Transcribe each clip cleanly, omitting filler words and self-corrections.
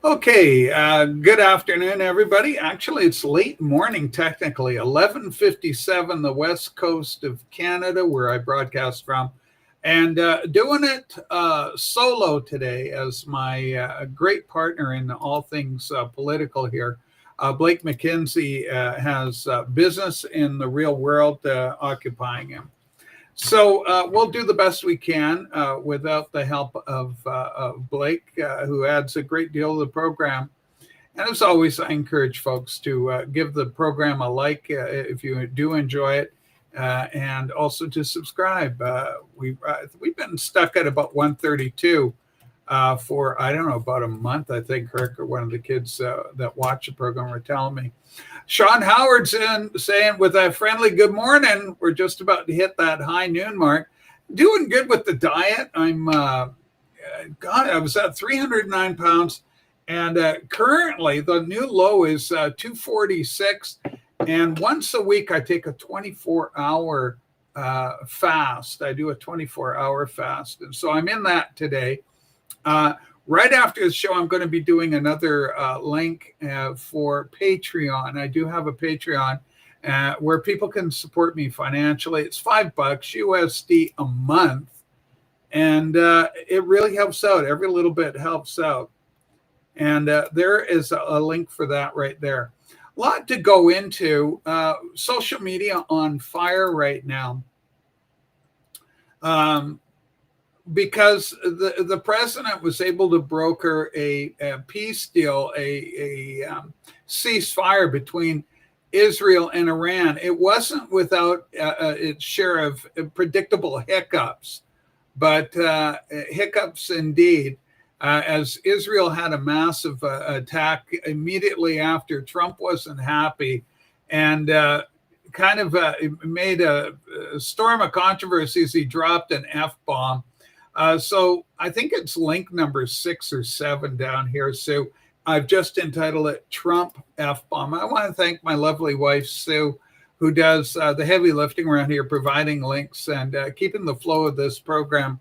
Okay, good afternoon, everybody. Actually, it's late morning, technically, 11:57, the west coast of Canada, where I broadcast from, and doing it solo today as my great partner in all things political here. Blake McKenzie has business in the real world occupying him. So we'll do the best we can without the help of Blake, who adds a great deal to the program. And as always, I encourage folks to give the program a like if you do enjoy it, and also to subscribe. We've been stuck at about 132 for I don't know about a month. I think Kirk or one of the kids that watch the program were telling me. Sean Howard's in saying with a friendly good morning. We're just about to hit that high noon mark. Doing good with the diet. God, I was at 309 pounds, and currently the new low is 246. And once a week, I take a 24-hour fast. I do a 24-hour fast, and so I'm in that today. Right after the show, I'm going to be doing another link for Patreon. I do have a Patreon where people can support me financially. It's $5 USD a month, and it really helps out. Every little bit helps out. And there is a link for that right there. A lot to go into. Social media on fire right now. Because the president was able to broker a peace deal, a ceasefire between Israel and Iran. It wasn't without its share of predictable hiccups, but hiccups indeed, as Israel had a massive attack immediately after. Trump wasn't happy and kind of made a storm of controversy as he dropped an F-bomb. So I think it's link number 6 or 7 down here, Sue. I've just entitled it Trump F-Bomb. I want to thank my lovely wife, Sue, who does the heavy lifting around here, providing links and keeping the flow of this program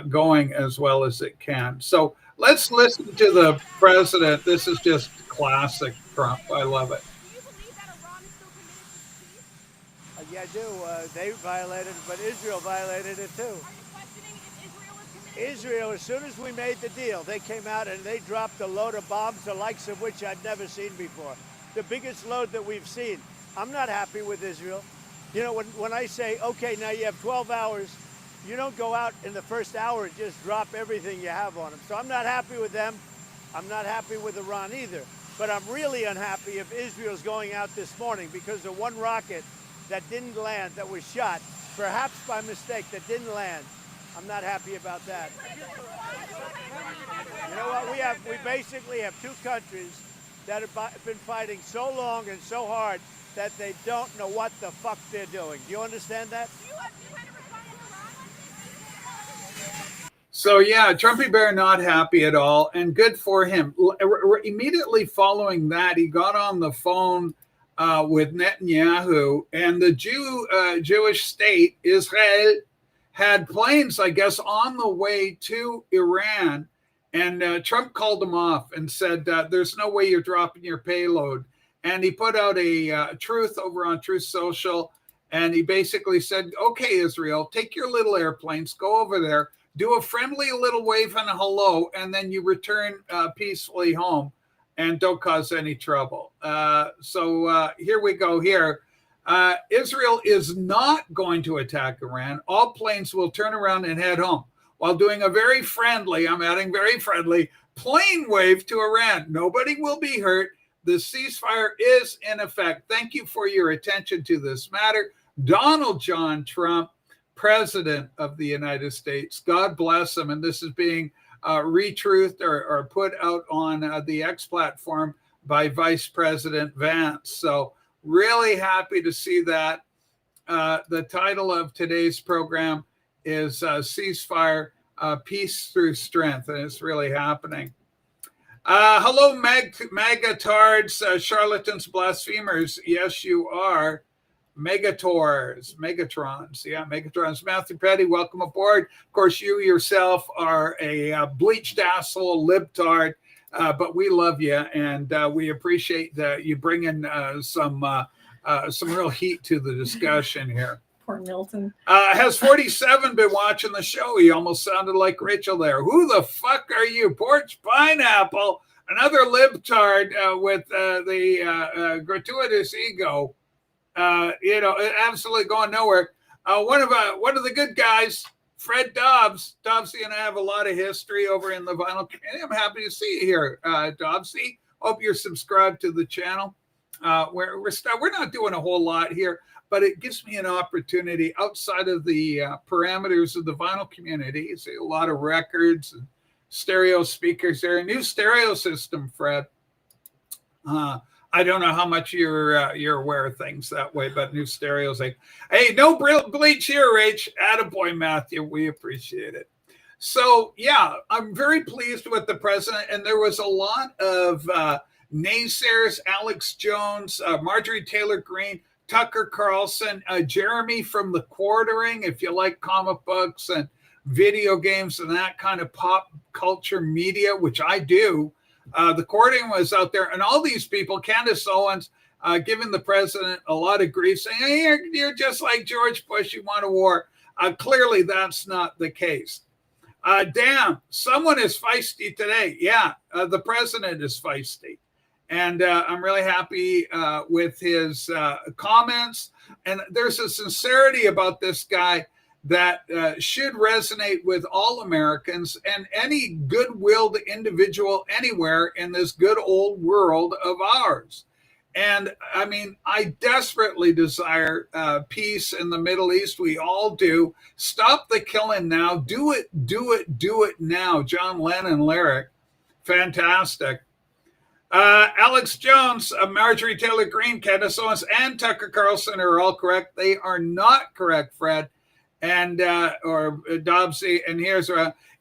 going as well as it can. So let's listen to the president. This is just classic Trump. I love it. Yeah, I do. They violated it, but Israel violated it too. Israel, as soon as we made the deal, they came out and they dropped a load of bombs, the likes of which I'd never seen before. The biggest load that we've seen. I'm not happy with Israel. You know, when I say, okay, now you have 12 hours, you don't go out in the first hour and just drop everything you have on them. So I'm not happy with them. I'm not happy with Iran either. But I'm really unhappy if Israel's going out this morning because of one rocket that didn't land, that was shot, perhaps by mistake, that didn't land. I'm not happy about that. You know what? We basically have two countries that have been fighting so long and so hard that they don't know what the fuck they're doing. Do you understand that? So yeah, Trumpy Bear not happy at all, and good for him. Immediately following that, he got on the phone with Netanyahu, and the Jewish state Israel had planes, I guess, on the way to Iran, and Trump called them off and said, "There's no way you're dropping your payload." And he put out a truth over on Truth Social, and he basically said, "Okay, Israel, take your little airplanes, go over there, do a friendly little wave and a hello, and then you return peacefully home and don't cause any trouble." So here we go here. Israel is not going to attack Iran. All planes will turn around and head home while doing a very friendly, I'm adding very friendly, plane wave to Iran. Nobody will be hurt. The ceasefire is in effect. Thank you for your attention to this matter. Donald John Trump, President of the United States. God bless him. And this is being retruthed or put out on the X platform by Vice President Vance. So really happy to see that. The title of today's program is Ceasefire, Peace Through Strength, and it's really happening. Hello, Magatards, charlatans, blasphemers. Yes, you are. Megatrons. Yeah, Megatrons. Matthew Petty, welcome aboard. Of course, you yourself are a bleached asshole libtard but we love you, and we appreciate you bringing some real heat to the discussion here. Poor Milton. Has 47 been watching the show? He almost sounded like Rachel there. Who the fuck are you? Porch Pineapple, another libtard with the gratuitous ego. Absolutely going nowhere. One of the good guys, Fred Dobbs. Dobbsy and I have a lot of history over in the vinyl community. I'm happy to see you here, Dobbsy. Hope you're subscribed to the channel. We're not doing a whole lot here, but it gives me an opportunity outside of the parameters of the vinyl community. You see a lot of records and stereo speakers there. A new stereo system, Fred. I don't know how much you're aware of things that way, but new stereos. Like, hey, no bleach here, Rach. Attaboy, Matthew. We appreciate it. So, yeah, I'm very pleased with the president. And there was a lot of naysayers, Alex Jones, Marjorie Taylor Greene, Tucker Carlson, Jeremy from The Quartering, if you like comic books and video games and that kind of pop culture media, which I do. The Quartering was out there, and all these people, Candace Owens, giving the president a lot of grief, saying, hey, you're just like George Bush, you want a war. Clearly, that's not the case. Damn, someone is feisty today. Yeah, the president is feisty. And I'm really happy with his comments. And there's a sincerity about this guy that should resonate with all Americans and any good-willed individual anywhere in this good old world of ours. And I mean, I desperately desire peace in the Middle East. We all do. Stop the killing now. Do it now. John Lennon lyric. Fantastic. Alex Jones, Marjorie Taylor Greene, Candace Owens, and Tucker Carlson are all correct. They are not correct, Fred, and or Dobbsy. And here's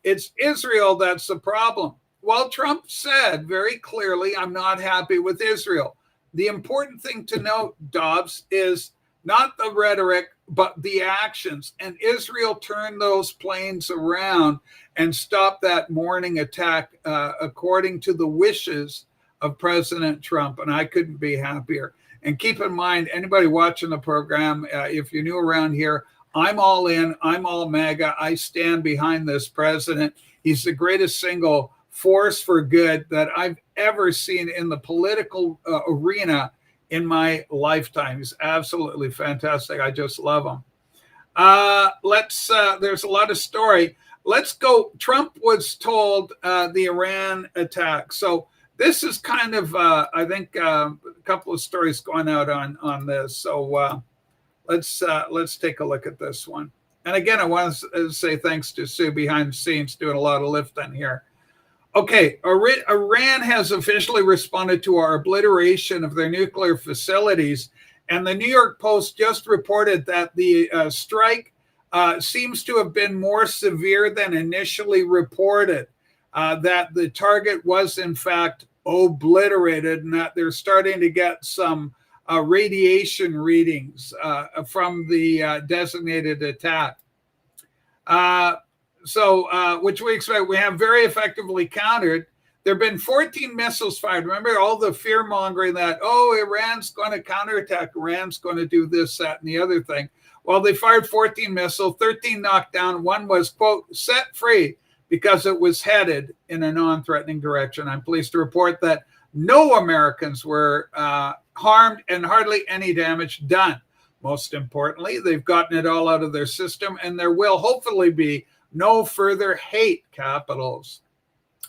it's Israel that's the problem. Well, Trump said very clearly, I'm not happy with Israel. The important thing to note, Dobbs, is not the rhetoric, but the actions. And Israel turned those planes around and stopped that morning attack according to the wishes of President Trump, and I couldn't be happier. And keep in mind, anybody watching the program, if you're new around here, I'm all in, I'm all MAGA, I stand behind this president. He's the greatest single force for good that I've ever seen in the political arena in my lifetime. He's absolutely fantastic. I just love him. There's a lot of story. Let's go. Trump was told the Iran attack. So this is kind of, I think, a couple of stories going out on this. So let's take a look at this one. And again, I want to say thanks to Sue behind the scenes doing a lot of lifting here. Okay, Iran has officially responded to our obliteration of their nuclear facilities. And the New York Post just reported that the strike seems to have been more severe than initially reported. That the target was, in fact, obliterated, and that they're starting to get some radiation readings from the designated attack. Which we expect we have very effectively countered. There have been 14 missiles fired. Remember all the fear mongering that, Iran's going to counterattack, Iran's going to do this, that, and the other thing. Well, they fired 14 missiles, 13 knocked down. One was, quote, set free because it was headed in a non-threatening direction. I'm pleased to report that no Americans were harmed and hardly any damage done. Most importantly, they've gotten it all out of their system, and there will hopefully be no further hate capitals.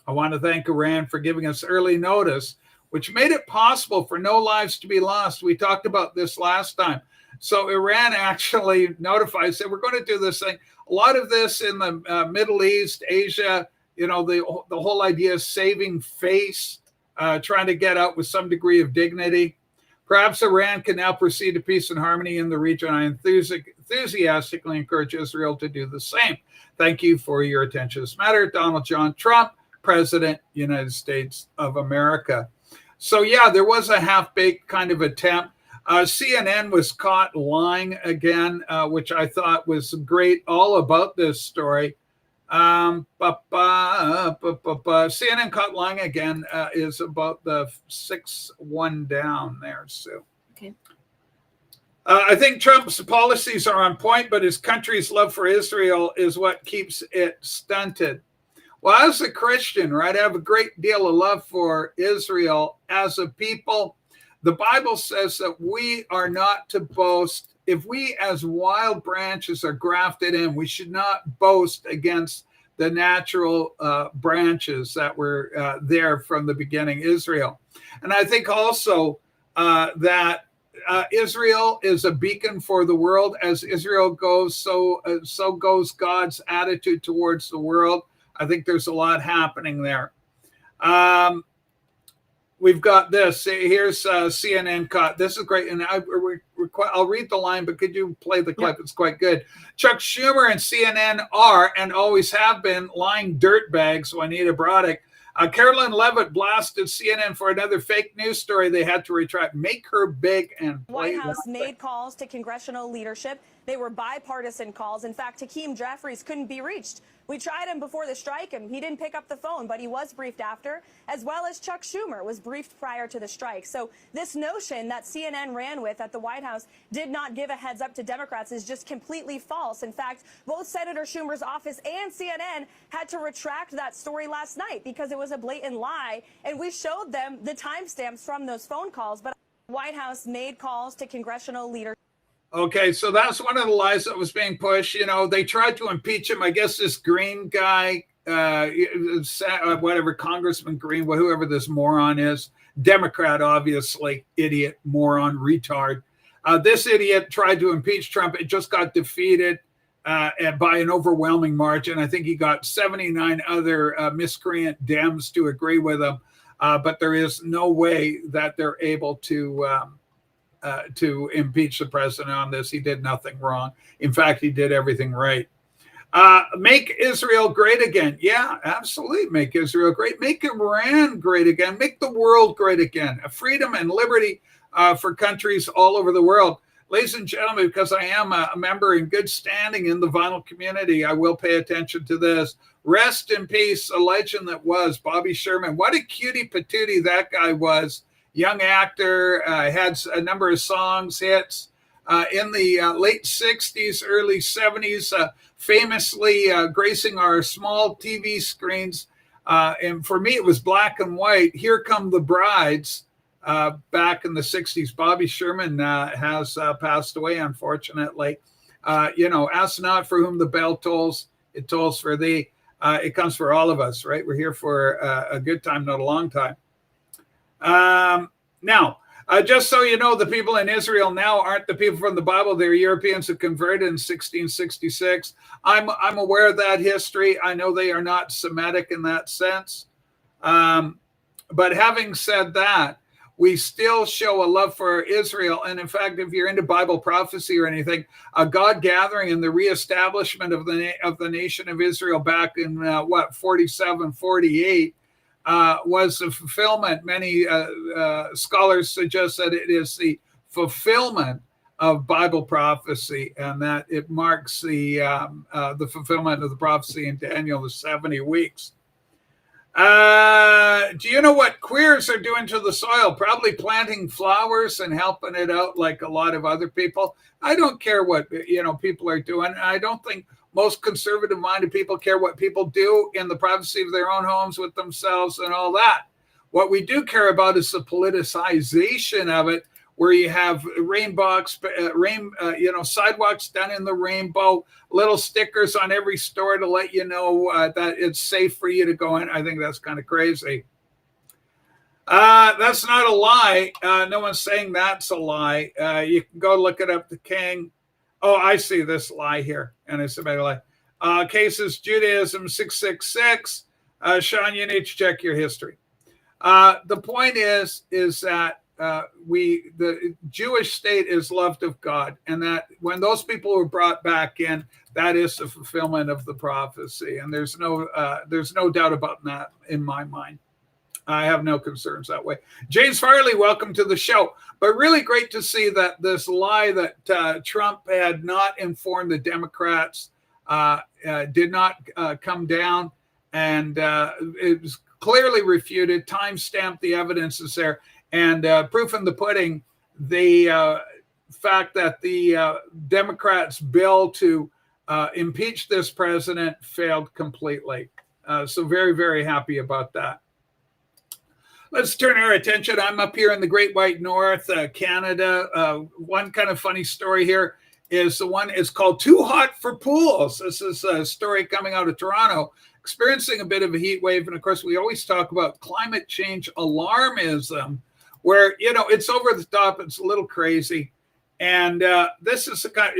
I want to thank Iran for giving us early notice, which made it possible for no lives to be lost. We talked about this last time. So Iran actually notified, said, we're going to do this thing. A lot of this in the Middle East, Asia, the whole idea is saving face, trying to get out with some degree of dignity. Perhaps Iran can now proceed to peace and harmony in the region. I enthusiastically encourage Israel to do the same. Thank you for your attention to this matter. Donald John Trump, President, United States of America. So, yeah, there was a half-baked kind of attempt. CNN was caught lying again, which I thought was great all about this story. CNN caught lying again is about the 6-1 down there, Sue. Okay. I think Trump's policies are on point, but his country's love for Israel is what keeps it stunted. Well, as a Christian, right, I have a great deal of love for Israel as a people. The Bible says that we are not to boast. If we as wild branches are grafted in, we should not boast against the natural branches that were there from the beginning, Israel. And I think also that Israel is a beacon for the world. As Israel goes, so goes God's attitude towards the world. I think there's a lot happening there. We've got this. Here's CNN cut. This is great. And I'll read the line, but could you play the clip? Yeah. It's quite good. Chuck Schumer and CNN are and always have been lying dirtbags, Juanita Broderick. Carolyn Levitt blasted CNN for another fake news story they had to retract. Make her big and White House made calls to congressional leadership. They were bipartisan calls. In fact, Hakeem Jeffries couldn't be reached. We tried him before the strike, and he didn't pick up the phone, but he was briefed after, as well as Chuck Schumer was briefed prior to the strike. So this notion that CNN ran with at the White House did not give a heads up to Democrats is just completely false. In fact, both Senator Schumer's office and CNN had to retract that story last night because it was a blatant lie, and we showed them the timestamps from those phone calls. But the White House made calls to congressional leaders. Okay, so that's one of the lies that was being pushed. You know, they tried to impeach him. I guess this Green guy, whatever, Congressman Green, whoever this moron is, Democrat, obviously, idiot, moron, retard. This idiot tried to impeach Trump. It just got defeated by an overwhelming margin. I think he got 79 other miscreant Dems to agree with him. But there is no way that they're able to impeach the president on this. He did nothing wrong. In fact, he did everything right. Make Israel great again. Yeah, absolutely. Make Israel great. Make Iran great again. Make the world great again. Freedom and liberty for countries all over the world. Ladies and gentlemen, because I am a member in good standing in the vinyl community, I will pay attention to this. Rest in peace, a legend that was Bobby Sherman. What a cutie patootie that guy was. Young actor, had a number of songs, hits in the late 60s, early 70s, famously gracing our small TV screens. And for me, it was black and white. Here Come the Brides back in the 60s. Bobby Sherman has passed away, unfortunately. Ask not for whom the bell tolls, it tolls for thee. It comes for all of us, right? We're here for a good time, not a long time. Now, just so you know, the people in Israel now aren't the people from the Bible. They're Europeans who converted in 1666. I'm aware of that history. I know they are not Semitic in that sense. But having said that, we still show a love for Israel. And in fact, if you're into Bible prophecy or anything, a God gathering and the reestablishment of the nation of Israel back in 47, 48, was the fulfillment. Many scholars suggest that it is the fulfillment of Bible prophecy, and that it marks the fulfillment of the prophecy in Daniel, the 70 weeks. Do you know what queers are doing to the soil? Probably planting flowers and helping it out like a lot of other people. I don't care what people are doing. I don't think most conservative-minded people care what people do in the privacy of their own homes with themselves and all that. What we do care about is the politicization of it, where you have sidewalks done in the rainbow, little stickers on every store to let you know that it's safe for you to go in. I think that's kind of crazy. That's not a lie. No one's saying that's a lie. You can go look it up. The King. Oh, I see this lie here. And it's a better lie. Cases Judaism 666. Sean, you need to check your history. The point is that the Jewish state is loved of God, and that when those people were brought back in, that is the fulfillment of the prophecy. And there's no doubt about that in my mind. I have no concerns that way. James Farley, welcome to the show. But really great to see that this lie that Trump had not informed the Democrats did not come down, and it was clearly refuted. Time stamped the evidence is there, and proof in the pudding. The fact that the Democrats' bill to impeach this president failed completely. So very, very happy about that. Let's turn our attention. I'm up here in the Great White North, Canada. One kind of funny story here is the one is called Too Hot for Pools. This is a story coming out of Toronto, experiencing a bit of a heat wave. And of course, we always talk about climate change alarmism, where, you know, it's over the top. It's a little crazy. And this is the kind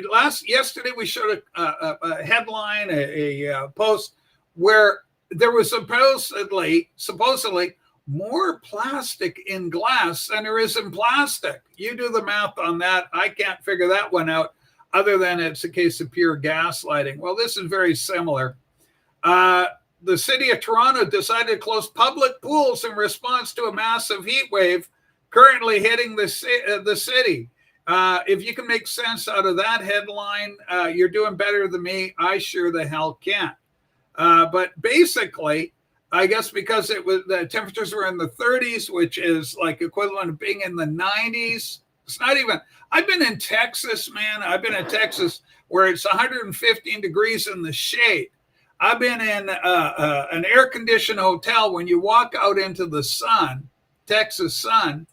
yesterday we showed a headline, a post where there was supposedly more plastic in glass than there is in plastic. You do the math on that. I can't figure that one out, other than it's a case of pure gaslighting. Well, this is very similar. The city of Toronto decided to close public pools in response to a massive heat wave currently hitting the city. If you can make sense out of that headline, you're doing better than me. I sure the hell can't. But basically, I guess because the temperatures were in the 30s, which is like equivalent of being in the 90s. It's not even. I've been in Texas, man. I've been in Texas where it's 115 degrees in the shade. I've been in an air-conditioned hotel. When you walk out into the sun, Texas sun,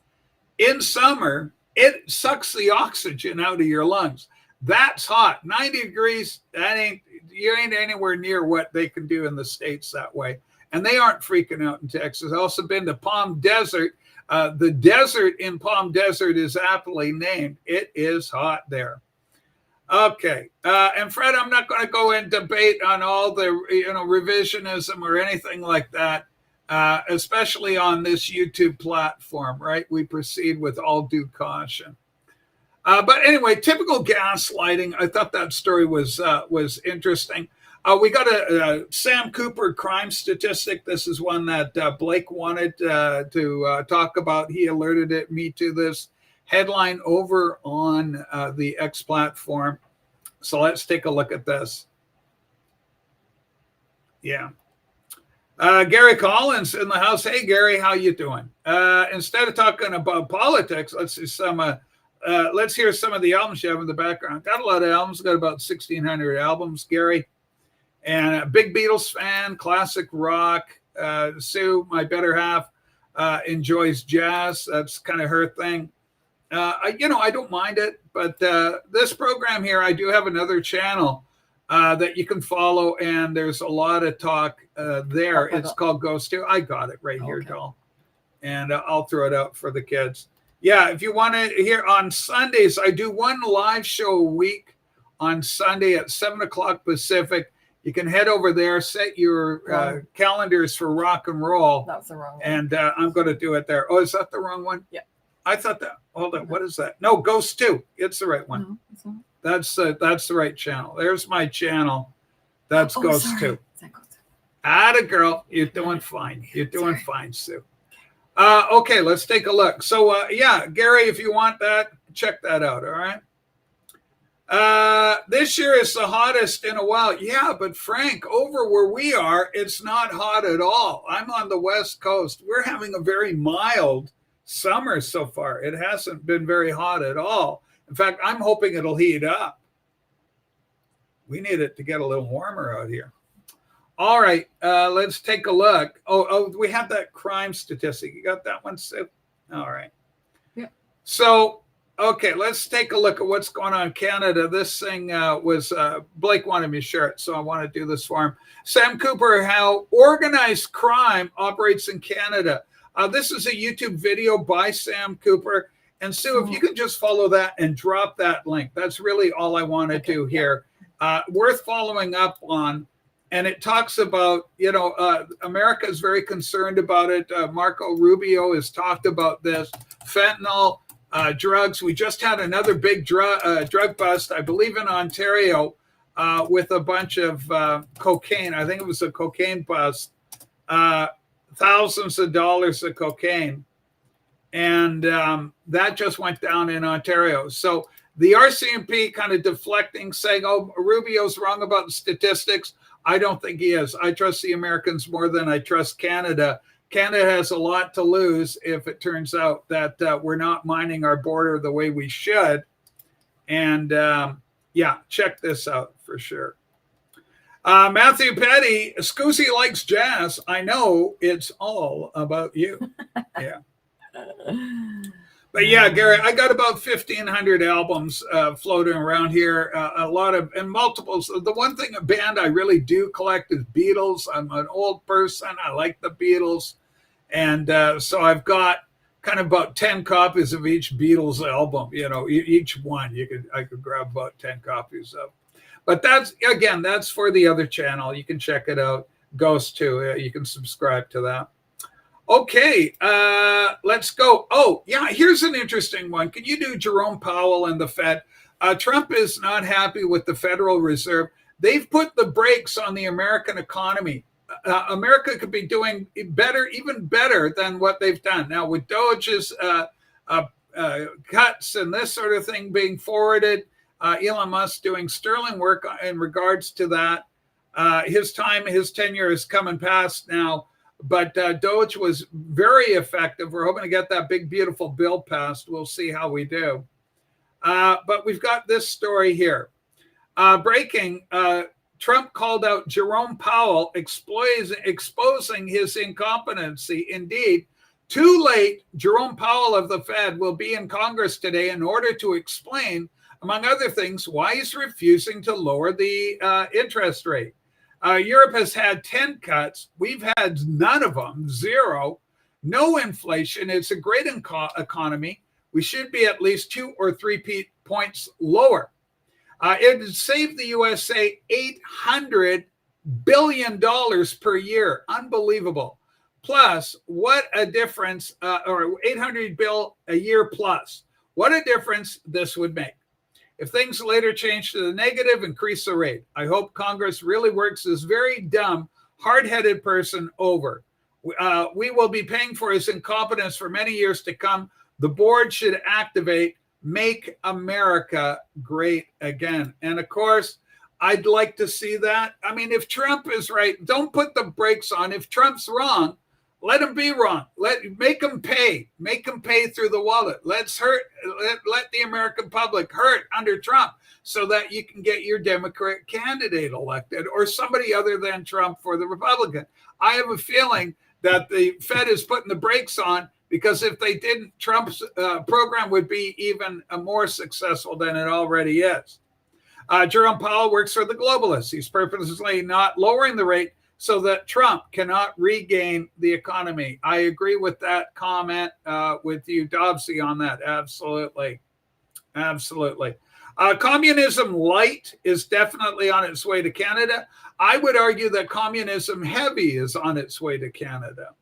in summer, it sucks the oxygen out of your lungs. That's hot. 90 degrees, you ain't anywhere near what they can do in the States that way. And they aren't freaking out in Texas. I've also been to Palm Desert. The desert in Palm Desert is aptly named. It is hot there. Okay. And Fred, I'm not going to go in debate on all the revisionism or anything like that, especially on this YouTube platform, right? We proceed with all due caution. But anyway, typical gaslighting. I thought that story was interesting. We got a Sam Cooper crime statistic. This is one that Blake wanted to talk about. He alerted me to this headline over on the X platform. So let's take a look at this. Yeah. Gary Collins in the house. Hey, Gary, how you doing? Instead of talking about politics, let's see let's hear some of the albums you have in the background. Got a lot of albums. Got about 1,600 albums, Gary. And a big Beatles fan, classic rock. Sue, my better half, enjoys jazz. That's kind of her thing. I don't mind it, but this program here, I do have another channel that you can follow, and there's a lot of talk there. It's called Ghost 2. I got it right here, doll. And I'll throw it out for the kids. Yeah, if you want to hear on Sundays, I do one live show a week on Sunday at 7 o'clock Pacific. You can head over there, set your calendars for rock and roll. That's the wrong one. And I'm going to do it there. Oh, is that the wrong one? Yeah. I thought that. Hold on. What is that? No, Ghost 2. It's the right one. Mm-hmm. That's the right channel. There's my channel. That's Ghost 2. Atta girl. You're doing fine. You're doing fine, Sue. Okay, let's take a look. So, yeah, Gary, if you want that, check that out. All right. This year is the hottest in a while. Yeah, but Frank, over where we are, it's not hot at all. I'm on the West Coast. We're having a very mild summer so far. It hasn't been very hot at all. In fact, I'm hoping it'll heat up. We need it to get a little warmer out here. All right, let's take a look. Oh, we have that crime statistic. You got that one, Sue? All right. Yeah. So, okay, let's take a look at what's going on in Canada. This thing was, Blake wanted me to share it, so I want to do this for him. Sam Cooper, how organized crime operates in Canada. This is a YouTube video by Sam Cooper. And Sue, if you could just follow that and drop that link. That's really all I want to do here. Worth following up on. And it talks about, America is very concerned about it. Marco Rubio has talked about this. Fentanyl, drugs. We just had another big drug bust, I believe in Ontario, with a bunch of cocaine. I think it was a cocaine bust. Thousands of dollars of cocaine. And that just went down in Ontario. So The RCMP kind of deflecting, saying, oh, Rubio's wrong about the statistics. I don't think he is. I trust the Americans more than I trust Canada. Canada has a lot to lose if it turns out that we're not minding our border the way we should. And yeah, check this out for sure. Matthew Petty, Scusi likes jazz. I know it's all about you. Yeah. But yeah, Gary, I got about 1,500 albums floating around here. A lot of, and multiples. The one thing, a band I really do collect is Beatles. I'm an old person. I like the Beatles. And so I've got kind of about 10 copies of each Beatles album, you know, each one I could grab about 10 copies of. But that's, again, that's for the other channel. You can check it out. Ghost too. You can subscribe to that. Okay, let's go. Oh, yeah, here's an interesting one. Can you do Jerome Powell and the Fed? Trump is not happy with the Federal Reserve. They've put the brakes on the American economy. America could be doing better, even better than what they've done. Now, with Doge's cuts and this sort of thing being forwarded, Elon Musk doing sterling work in regards to that. His tenure is coming past now. But Doge was very effective. We're hoping to get that big, beautiful bill passed. We'll see how we do. But we've got this story here. Breaking, Trump called out Jerome Powell, exposing his incompetency. Indeed, too late, Jerome Powell of the Fed will be in Congress today in order to explain, among other things, why he's refusing to lower the interest rate. Europe has had 10 cuts. We've had none of them, zero. No inflation. It's a great economy. We should be at least 2 or 3 points lower. It would save the USA $800 billion per year. Unbelievable. Plus, what a difference, or $800 billion a year plus. What a difference this would make. If things later change to the negative, increase the rate. I hope Congress really works this very dumb, hard-headed person over. We will be paying for his incompetence for many years to come. The board should activate Make America Great Again. And of course, I'd like to see that. I mean, if Trump is right, don't put the brakes on. If Trump's wrong, let him be wrong. Make him pay. Make him pay through the wallet. Let the American public hurt under Trump so that you can get your Democrat candidate elected or somebody other than Trump for the Republican. I have a feeling that the Fed is putting the brakes on because if they didn't, Trump's program would be even more successful than it already is. Jerome Powell works for the globalists. He's purposely not lowering the rate so that Trump cannot regain the economy. I agree with that comment with you, Dobbsy, on that. Absolutely. Absolutely. Communism light is definitely on its way to Canada. I would argue that communism heavy is on its way to Canada.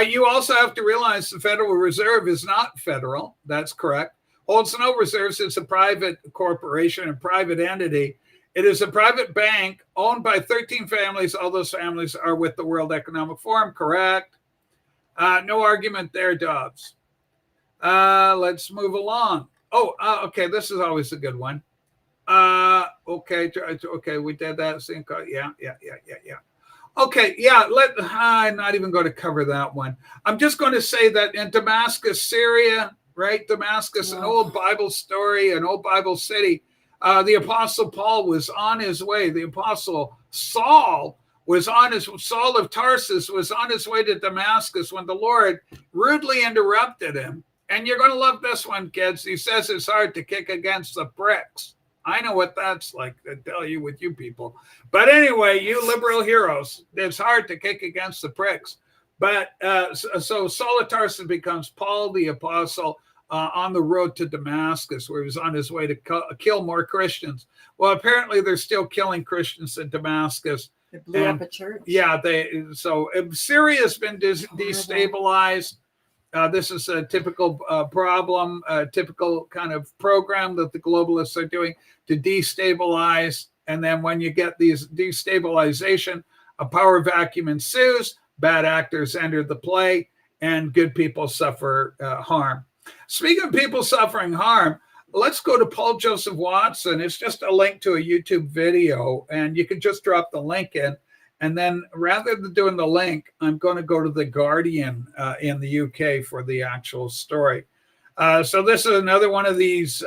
You also have to realize the Federal Reserve is not federal. That's correct. Holds no reserves. It's a private corporation, a private entity. It is a private bank owned by 13 families. All those families are with the World Economic Forum, correct? No argument there, Dobbs. Let's move along. Oh, okay, this is always a good one. Okay, we did that. Yeah. Okay, yeah, I'm not even going to cover that one. I'm just going to say that in Damascus, Syria, right? Damascus, an old Bible story, an old Bible city. The Apostle Paul was on his way. The Apostle Saul of Tarsus was on his way to Damascus when the Lord rudely interrupted him. And you're going to love this one, kids. He says it's hard to kick against the pricks. I know what that's like, to tell you with you people. But anyway, you liberal heroes, it's hard to kick against the pricks. But so Saul of Tarsus becomes Paul the Apostle on the road to Damascus, where he was on his way to kill more Christians. Well, apparently they're still killing Christians in Damascus. They blew up a church. Yeah, so Syria has been destabilized. This is a typical problem, a typical kind of program that the globalists are doing to destabilize. And then when you get these destabilization, a power vacuum ensues, bad actors enter the play, and good people suffer harm. Speaking of people suffering harm, let's go to Paul Joseph Watson. It's just a link to a YouTube video, and you can just drop the link in. And then rather than doing the link, I'm going to go to The Guardian in the UK for the actual story. So this is another one of these,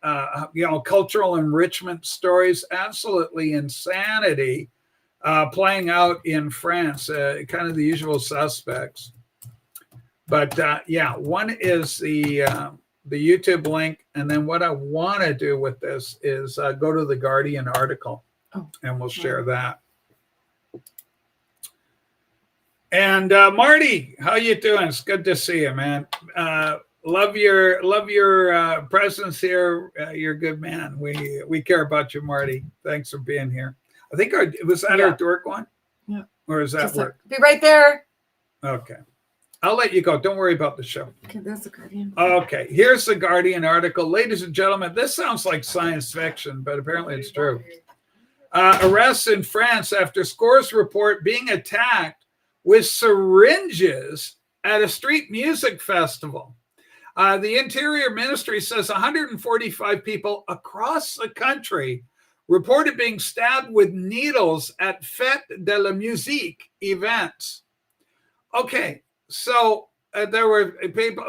cultural enrichment stories, absolutely insanity playing out in France, kind of the usual suspects. But one is the YouTube link. And then what I want to do with this is go to the Guardian article, and we'll share that. And Marty, how you doing? It's good to see you, man. Love your presence here. You're a good man. We care about you, Marty. Thanks for being here. I think was that our Dork one? Yeah. Or is that work? Be right there. Okay. I'll let you go. Don't worry about the show. Okay, that's the Guardian. Okay, here's the Guardian article. Ladies and gentlemen, this sounds like science fiction, but apparently it's true. Arrests in France after scores report being attacked with syringes at a street music festival. The Interior Ministry says 145 people across the country reported being stabbed with needles at Fête de la Musique events. Okay, so there were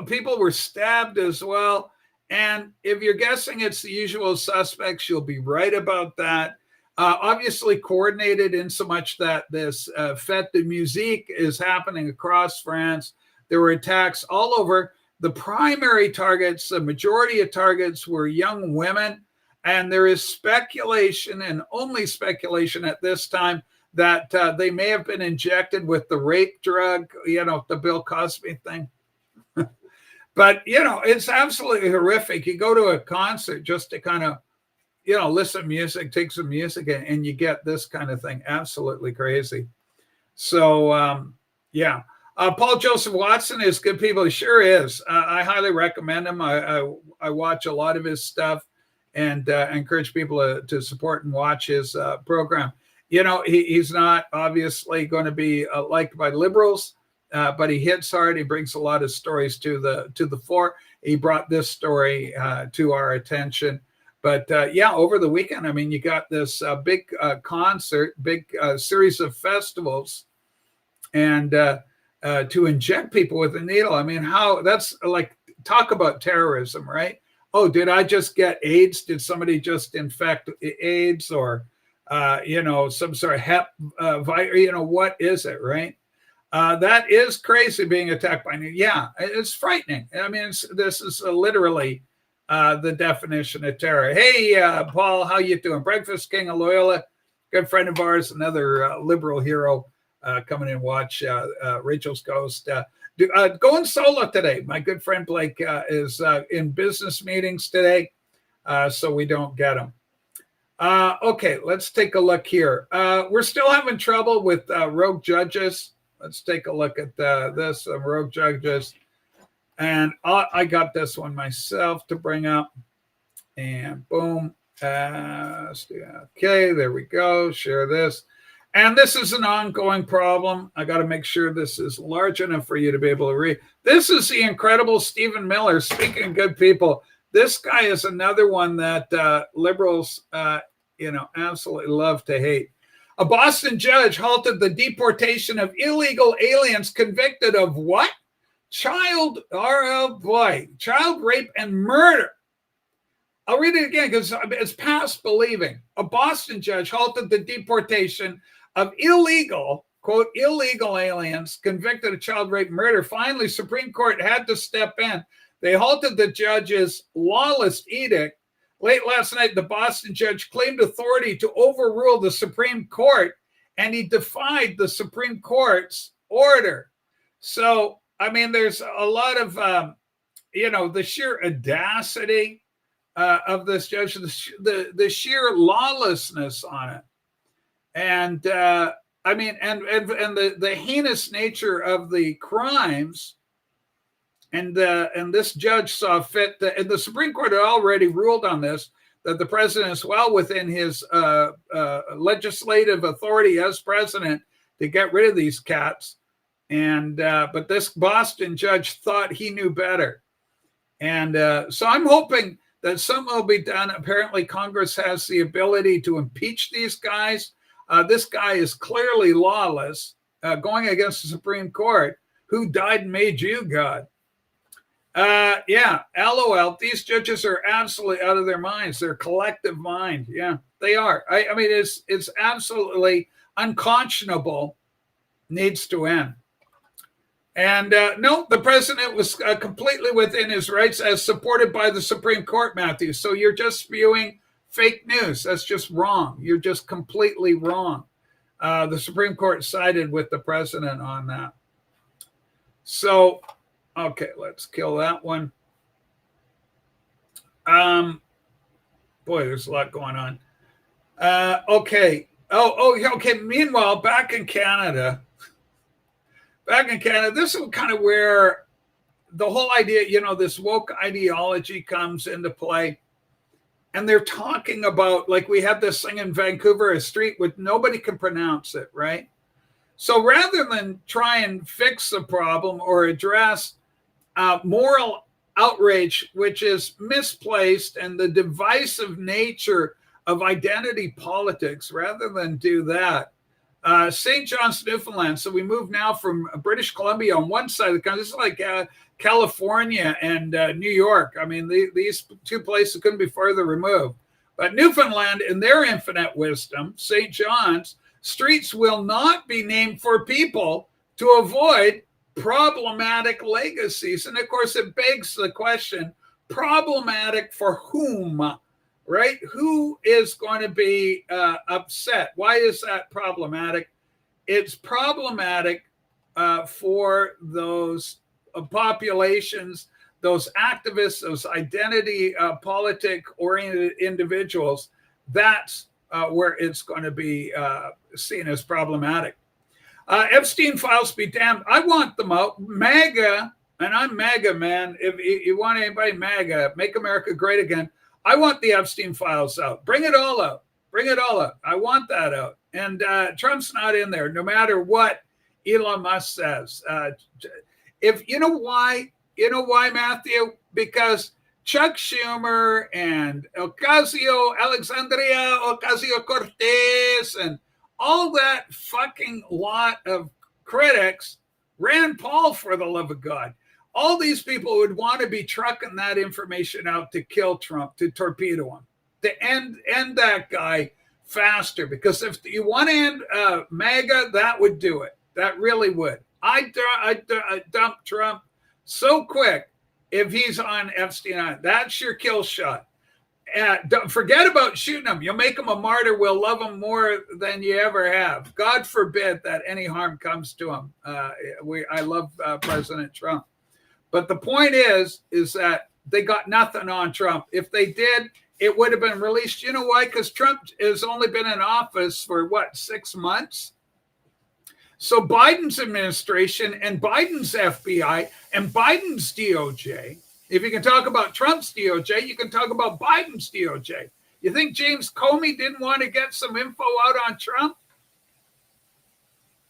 people were stabbed as well. And if you're guessing it's the usual suspects, you'll be right about that. Obviously coordinated in so much that this Fête de Musique is happening across France. There were attacks all over. The primary targets, the majority of targets were young women. And there is speculation, and only speculation at this time, that they may have been injected with the rape drug, the Bill Cosby thing. But, it's absolutely horrific. You go to a concert just to kind of, listen to music, take some music, and you get this kind of thing. Absolutely crazy. So, Paul Joseph Watson is good people. He sure is. I highly recommend him. I watch a lot of his stuff, and encourage people to support and watch his program. He's not obviously going to be liked by liberals, but he hits hard. He brings a lot of stories to the fore. He brought this story to our attention. But over the weekend, you got this big concert, big series of festivals, and to inject people with a needle. How that's like, talk about terrorism, right? Oh, did I just get AIDS? Did somebody just infect AIDS, or some sort of hep virus? What is it, right? That is crazy, being attacked by needle. Yeah, it's frightening. This is literally the definition of terror. Hey, Paul, how you doing? Breakfast King of Loyola, good friend of ours, another liberal hero, coming in watch Rachel's Ghost. Going solo today. My good friend Blake is in business meetings today, so we don't get him. Okay, let's take a look here. We're still having trouble with rogue judges. Let's take a look at this, rogue judges. And I got this one myself to bring up. And boom. Okay, there we go. Share this. And this is an ongoing problem. I got to make sure this is large enough for you to be able to read. This is the incredible Stephen Miller. Speaking of good people, this guy is another one that liberals, absolutely love to hate. A Boston judge halted the deportation of illegal aliens convicted of what? Child rape and murder. I'll read it again because it's past believing. A Boston judge halted the deportation of illegal aliens convicted of child rape and murder. Finally, Supreme Court had to step in. They halted the judge's lawless edict. Late last night, the Boston judge claimed authority to overrule the Supreme Court, and he defied the Supreme Court's order. So, there's a lot of, the sheer audacity of this judge, the sheer lawlessness on it. And the heinous nature of the crimes. And this judge saw fit and the Supreme Court had already ruled on this, that the president is well within his legislative authority as president to get rid of these cats. And but this Boston judge thought he knew better. And so I'm hoping that something will be done. Apparently, Congress has the ability to impeach these guys. This guy is clearly lawless, going against the Supreme Court. Who died and made you God? Yeah, LOL. These judges are absolutely out of their minds. Their collective mind. Yeah, they are. I mean, it's absolutely unconscionable. Needs to end. And no, the president was completely within his rights as supported by the Supreme Court, Matthew. So you're just spewing fake news. That's just wrong. You're just completely wrong. The Supreme Court sided with the president on that. So, okay, let's kill that one. Boy, there's a lot going on. Okay. Okay. Meanwhile, back in Canada, this is kind of where the whole idea, this woke ideology comes into play. And they're talking about, like, we have this thing in Vancouver, a street with nobody can pronounce it, right? So rather than try and fix the problem or address moral outrage, which is misplaced, and the divisive nature of identity politics, rather than do that, St. John's, Newfoundland. So we move now from British Columbia on one side of the country. This is like California and New York. I mean, these two places couldn't be further removed. But Newfoundland, in their infinite wisdom, St. John's, streets will not be named for people to avoid problematic legacies. And of course, it begs the question, problematic for whom? Right? Who is going to be upset? Why is that problematic? It's problematic for those populations, those activists, those identity politic-oriented individuals. That's where it's going to be seen as problematic. Epstein files be damned. I want them out. MAGA, and I'm MAGA, man. If you want anybody MAGA, make America great again. I want the Epstein files out. Bring it all out. Bring it all out. I want that out. And Trump's not in there, no matter what Elon Musk says. If you know why, Matthew? Because Chuck Schumer and Alexandria Ocasio-Cortez and all that fucking lot of critics, Rand Paul, for the love of God. All these people would want to be trucking that information out to kill Trump, to torpedo him, to end that guy faster. Because if you want to end MAGA, that would do it. That really would. I dump Trump so quick if he's on Epstein. That's your kill shot. Don't forget about shooting him. You'll make him a martyr. We'll love him more than you ever have. God forbid that any harm comes to him. I love President Trump. But the point is that they got nothing on Trump. If they did, it would have been released. You know why? Because Trump has only been in office for 6 months? So Biden's administration and Biden's FBI and Biden's DOJ, if you can talk about Trump's DOJ, you can talk about Biden's DOJ. You think James Comey didn't want to get some info out on Trump?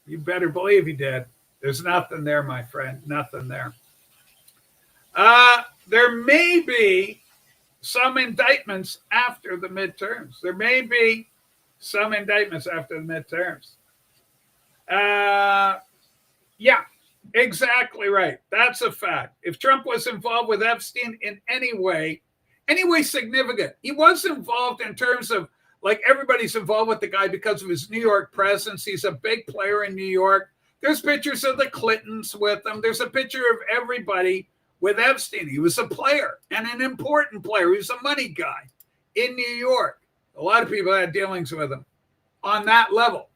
You better believe he did. There's nothing there, my friend. Nothing there. There may be some indictments after the midterms. Yeah, exactly right. That's a fact. If Trump was involved with Epstein in any way significant, he was involved in terms of, like, everybody's involved with the guy because of his New York presence. He's a big player in New York. There's pictures of the Clintons with him. There's a picture of everybody with Epstein. He was a player and an important player. He was a money guy in New York. A lot of people had dealings with him on that level.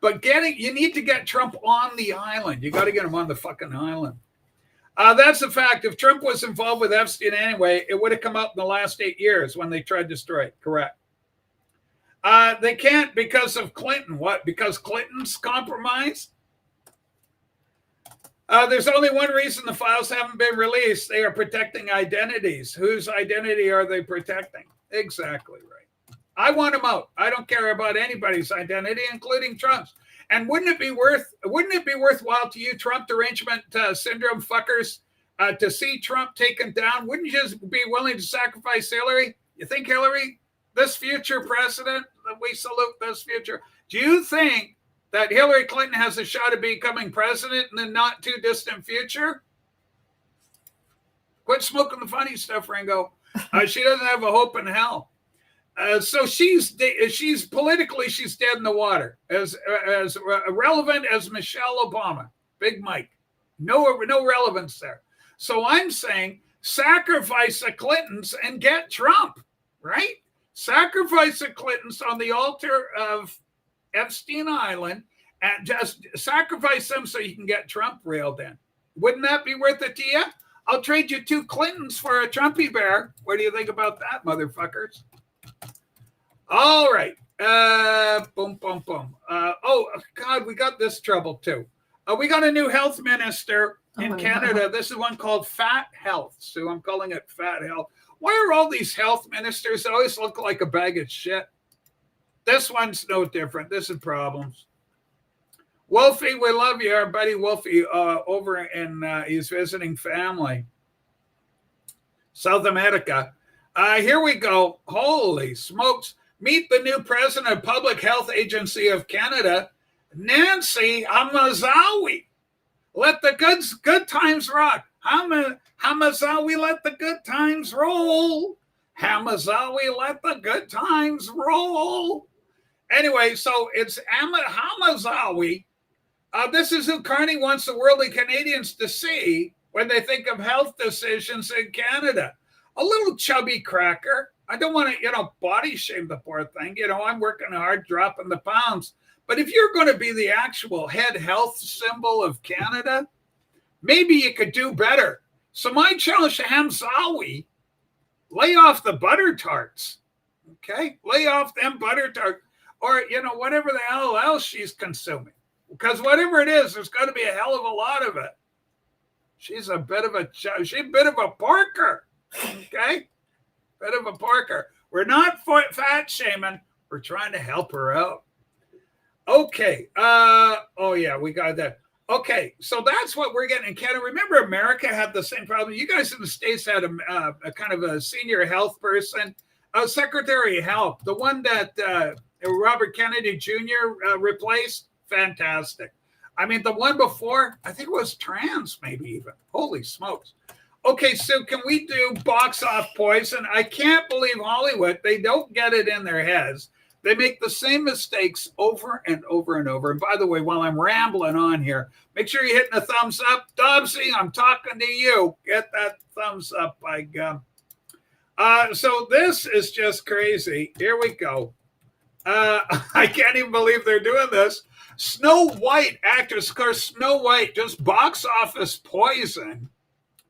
But you need to get Trump on the island. You got to get him on the fucking island. That's a fact. If Trump was involved with Epstein anyway, it would have come out in the last 8 years when they tried to destroy it. Correct. They can't because of Clinton. What? Because Clinton's compromised? There's only one reason the files haven't been released. They are protecting identities. Whose identity are they protecting? Exactly right. I want them out. I don't care about anybody's identity, including Trump's. And wouldn't it be worthwhile to you, Trump derangement syndrome fuckers, to see Trump taken down? Wouldn't you just be willing to sacrifice Hillary? You think Hillary, this future president, that we salute this future, do you think that Hillary Clinton has a shot at becoming president in the not too distant future? Quit smoking the funny stuff, Ringo. She doesn't have a hope in hell. So she's politically, she's dead in the water, as relevant as Michelle Obama, Big Mike. No relevance there. So I'm saying sacrifice the Clintons and get Trump, right? Sacrifice the Clintons on the altar of Epstein Island and just sacrifice them so you can get Trump railed in. Wouldn't that be worth it to you? I'll trade you 2 Clintons for a Trumpy bear. What do you think about that, motherfuckers? All right. Boom, boom, boom. Oh, God, we got this trouble, too. We got a new health minister in Canada. God. This is one called Fat Health. So I'm calling it Fat Health. Why are all these health ministers always look like a bag of shit? This one's no different. This is problems. Wolfie, we love you. Our buddy Wolfie over in, he's visiting family. South America. Here we go. Holy smokes. Meet the new president of Public Health Agency of Canada, Nancy Hamazawi. Let the good times rock. Hamazawi, let the good times roll. Hamazawi, let the good times roll. Anyway, so it's Hamazawi. This is who Carney wants the worldly Canadians to see when they think of health decisions in Canada. A little chubby cracker. I don't want to, body shame the poor thing. I'm working hard, dropping the pounds. But if you're going to be the actual head health symbol of Canada, maybe you could do better. So my challenge to Hamzawi, lay off the butter tarts. Okay? Lay off them butter tarts. Or, whatever the hell else she's consuming. Because whatever it is, there's got to be a hell of a lot of it. She's a bit of a porker. Okay? Bit of a porker. We're not fat shaming. We're trying to help her out. Okay. Oh, yeah, we got that. Okay, so that's what we're getting in Canada. Remember, America had the same problem. You guys in the States had a kind of a senior health person, Secretary of Health, the one that Robert Kennedy Jr. Replaced. Fantastic. I mean, the one before, I think it was trans, maybe even. Holy smokes. Okay, so can we do box off poison? I can't believe Hollywood. They don't get it in their heads. They make the same mistakes over and over and over. And by the way, while I'm rambling on here, make sure you're hitting a thumbs up. Dobbsy, I'm talking to you. Get that thumbs up, by gum. So this is just crazy. Here we go. I can't even believe they're doing this. Snow White actress, of course, Snow White, just box office poison.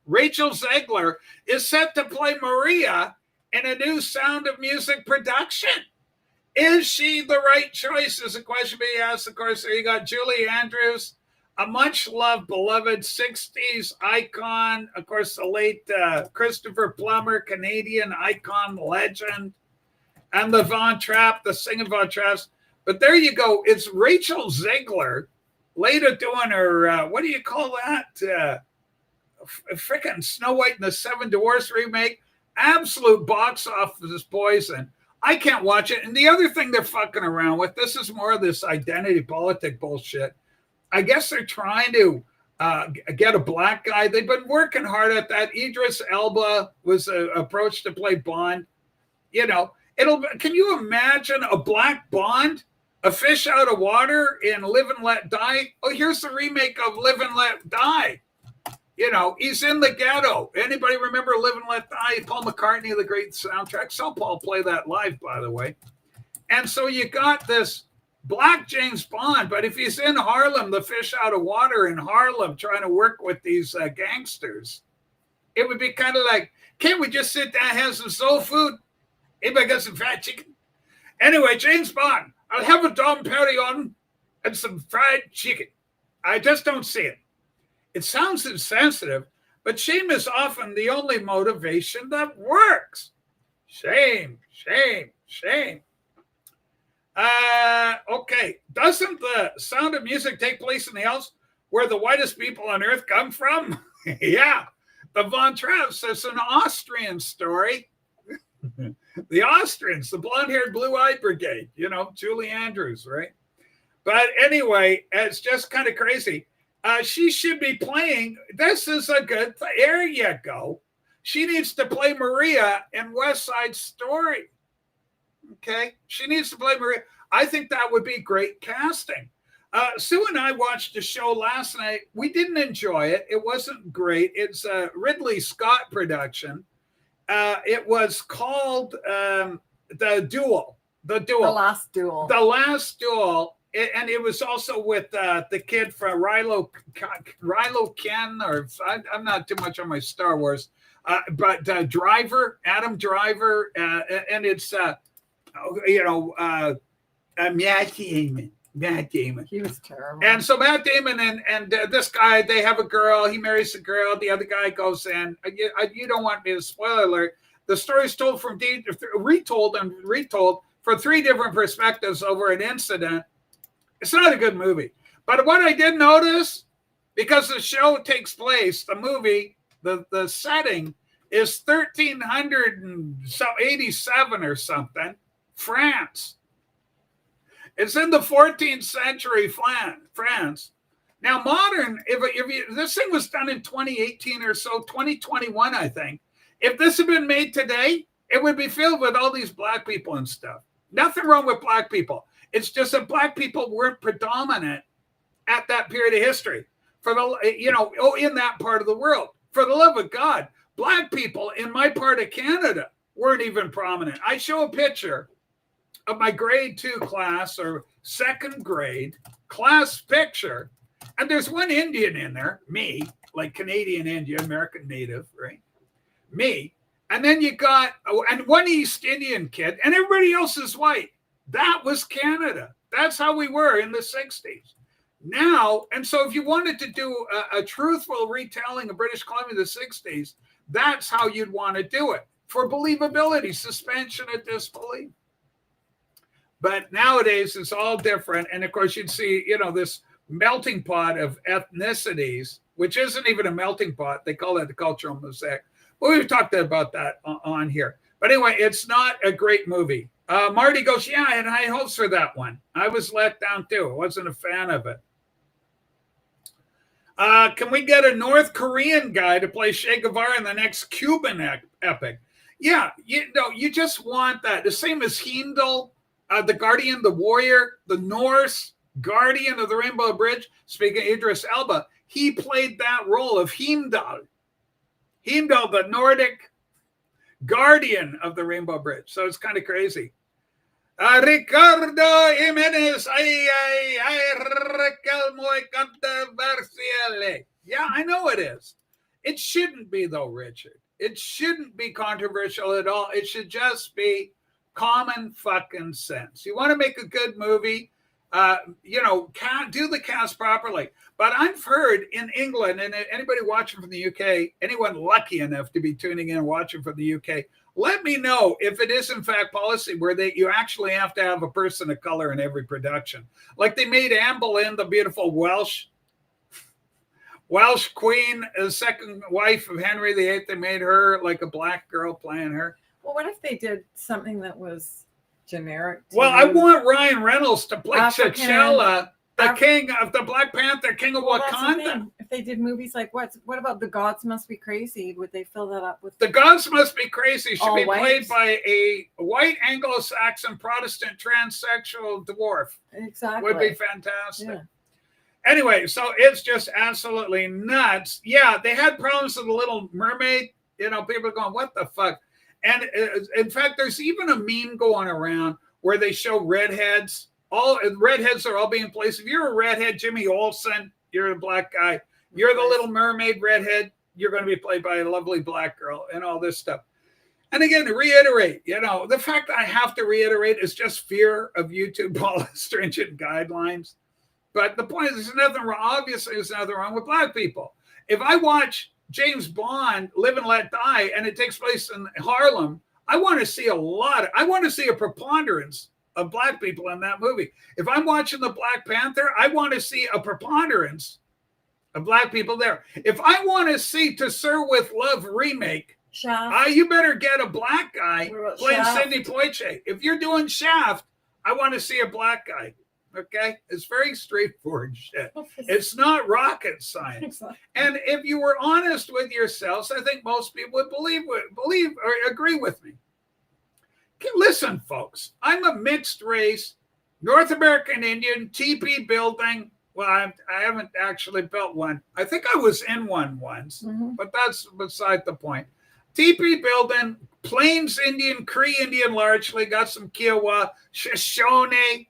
Rachel Zegler is set to play Maria in a new Sound of Music production. Is she the right choice is a question being asked. Of course, there you got Julie Andrews, a much-loved, beloved 60s icon. Of course, the late Christopher Plummer, Canadian icon, legend. And the Von Trapp, the singing Von Trapps. But there you go. It's Rachel Zegler later doing her, what do you call that? Freaking Snow White and the Seven Dwarfs remake. Absolute box office poison. I can't watch it. And the other thing they're fucking around with, this is more of this identity politic bullshit. I guess they're trying to get a black guy. They've been working hard at that. Idris Elba was approached to play Bond. Can you imagine a black Bond, a fish out of water in Live and Let Die? Oh, here's the remake of Live and Let Die. He's in the ghetto. Anybody remember Live and Let Die? Paul McCartney, the great soundtrack. Saw Paul play that live, by the way. And so you got this black James Bond, but if he's in Harlem, the fish out of water in Harlem, trying to work with these gangsters, it would be kind of like, can't we just sit down and have some soul food? Anybody got some fried chicken? Anyway, James Bond, I'll have a Dom Perignon and some fried chicken. I just don't see it. It sounds insensitive, but shame is often the only motivation that works. Shame, shame, shame. Okay. Doesn't the Sound of Music take place in the house where the whitest people on earth come from? Yeah. The Von Trapps is an Austrian story. The Austrians, the blonde-haired, blue-eyed brigade, Julie Andrews, right? But anyway, it's just kind of crazy. She should be playing. This is a good thing. There you go. She needs to play Maria in West Side Story. Okay? She needs to play Maria. I think that would be great casting. Sue and I watched a show last night. We didn't enjoy it. It wasn't great. It's a Ridley Scott production. It was called The Duel. The Last Duel. The Last Duel. And it was also with the kid from Rilo Ken, or I'm not too much on my Star Wars, but Driver, Adam Driver, and it's Matt Damon. He was terrible. And so Matt Damon and this guy, they have a girl. He marries the girl. The other guy goes in. You don't want me to spoiler alert. The story's told retold for 3 different perspectives over an incident. It's not a good movie. But what I did notice, because the show takes place, the movie, the setting is 1387 or something, France. It's in the 14th century France. Now, modern, if this thing was done in 2018 or so, 2021, I think. If this had been made today, it would be filled with all these black people and stuff. Nothing wrong with black people. It's just that black people weren't predominant at that period of history in that part of the world. For the love of God, black people in my part of Canada weren't even prominent. I show a picture of my grade 2 class or second grade class picture, and there's one Indian in there, me, like Canadian Indian, American Native, right? Me. And then you got, and one East Indian kid, and everybody else is white. That was Canada. That's how we were in the 60s. Now, and so if you wanted to do a truthful retelling of British Columbia in the 60s, that's how you'd want to do it for believability, suspension of disbelief. But nowadays, it's all different. And of course, you'd see, this melting pot of ethnicities, which isn't even a melting pot. They call it the cultural mosaic. Well, we've talked about that on here. But anyway, it's not a great movie. Marty goes, yeah, I had high hopes for that one. I was let down too. I wasn't a fan of it. Can we get a North Korean guy to play Che Guevara in the next Cuban epic? Yeah, you just want that. The same as Heimdall, the Guardian, the Warrior, the Norse Guardian of the Rainbow Bridge. Speaking of Idris Elba, he played that role of Heimdall. Heimdall, the Nordic Guardian of the Rainbow Bridge. So it's kind of crazy. Ricardo Jimenez, yeah, I know it is. It shouldn't be, though, Richard. It shouldn't be controversial at all. It should just be common fucking sense. You want to make a good movie, do the cast properly. But I've heard in England, and anybody watching from the UK, anyone lucky enough to be tuning in and watching from the UK, let me know if it is in fact policy where you actually have to have a person of color in every production. Like they made Anne Boleyn, the beautiful Welsh queen, the second wife of Henry VIII. They made her like a black girl playing her. Well, what if they did something that was generic? Well, I want Ryan Reynolds to play T'Challa, the king of the Black Panther, king of Wakanda. If they did movies like what about The Gods Must Be Crazy? Would they fill that up with The Gods Must Be Crazy should be white? Played by a white Anglo-Saxon Protestant transsexual dwarf. Exactly. Would be fantastic. Yeah. Anyway, so it's just absolutely nuts. Yeah, they had problems with The Little Mermaid. People are going, what the fuck? And in fact, there's even a meme going around where they show redheads. All redheads are all being placed. If you're a redhead, Jimmy Olsen, you're a black guy. You're the Little Mermaid redhead. You're going to be played by a lovely black girl and all this stuff. And again, to reiterate, the fact I have to reiterate is just fear of YouTube, all the stringent guidelines. But the point is, there's nothing wrong. Obviously, there's nothing wrong with black people. If I watch James Bond, Live and Let Die, and it takes place in Harlem, I want to see a preponderance of black people in that movie. If I'm watching the Black Panther, I want to see a preponderance of black people there. If I want to see To Sir with Love remake, Shaft. you better get a black guy What about playing Shaft? Sidney Poitier. If you're doing Shaft, I want to see a black guy. Okay, it's very straightforward shit. It's not rocket science. And if you were honest with yourselves, I think most people would believe or agree with me. Okay, listen, folks, I'm a mixed race, North American Indian, teepee building. Well, I haven't actually built one. I think I was in one once, but that's beside the point. Teepee building, Plains Indian, Cree Indian largely, got some Kiowa, Shoshone,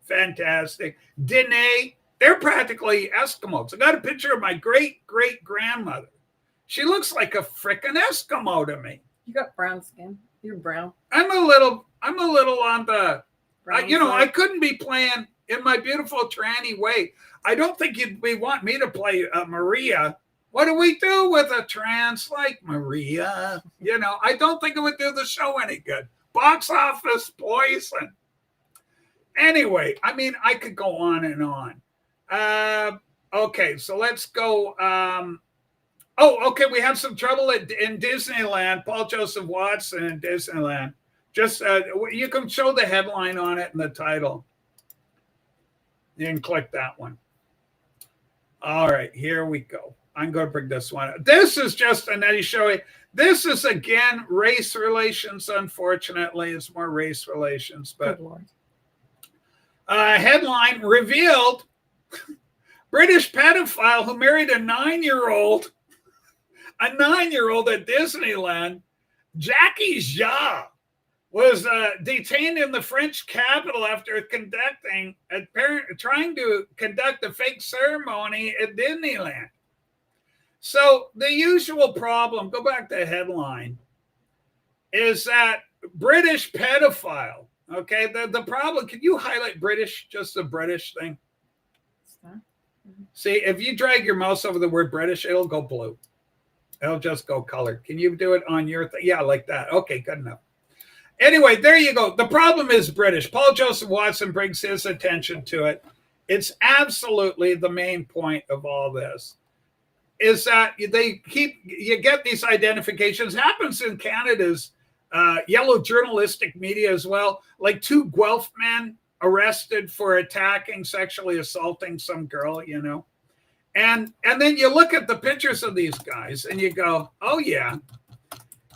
fantastic. Dene, they're practically Eskimos. I got a picture of my great-great-grandmother. She looks like a frickin' Eskimo to me. You got brown skin. You're brown. I'm a little on the, Brown I couldn't be playing in my beautiful tranny way. I don't think you'd want me to play Maria. What do we do with a trans like Maria? I don't think it would do the show any good. Box office poison. Anyway, I mean, I could go on and on. Okay, so let's go. Okay, we have some trouble in Disneyland. Paul Joseph Watson in Disneyland. Just you can show the headline on it and the title. You can click that one. All right, here we go. I'm going to bring this one. This is just a nutty show. This is, again, race relations, unfortunately. It's more race relations. But headline revealed, British pedophile who married a 9-year-old at Disneyland, Jackie Jia, was detained in the French capital after trying to conduct a fake ceremony at Disneyland. So the usual problem, go back to the headline, is that British pedophile. Okay, the problem, can you highlight British, just the British thing? See, if you drag your mouse over the word British, it'll go blue. It'll just go color. Can you do it on your thing? Yeah, like that. Okay, good enough. Anyway, there you go. The problem is British. Paul Joseph Watson brings his attention to it. It's absolutely the main point of all this. Is that you get these identifications. Happens in Canada's yellow journalistic media as well. Like 2 Guelph men arrested for sexually assaulting some girl, And then you look at the pictures of these guys and you go, oh, yeah.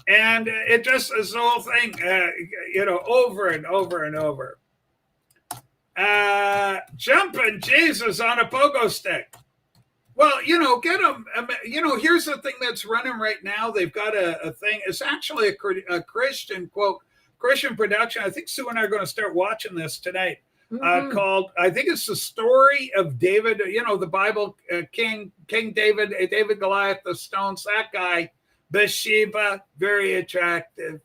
And it just is the whole thing, over and over and over. Jumping Jesus on a pogo stick. Well, get them. Here's the thing that's running right now. They've got a thing. It's actually a Christian, quote, Christian production. I think Sue and I are going to start watching this tonight. Called, I think it's the story of David, the Bible, King David, Goliath, the stones, that guy, Bathsheba, very attractive.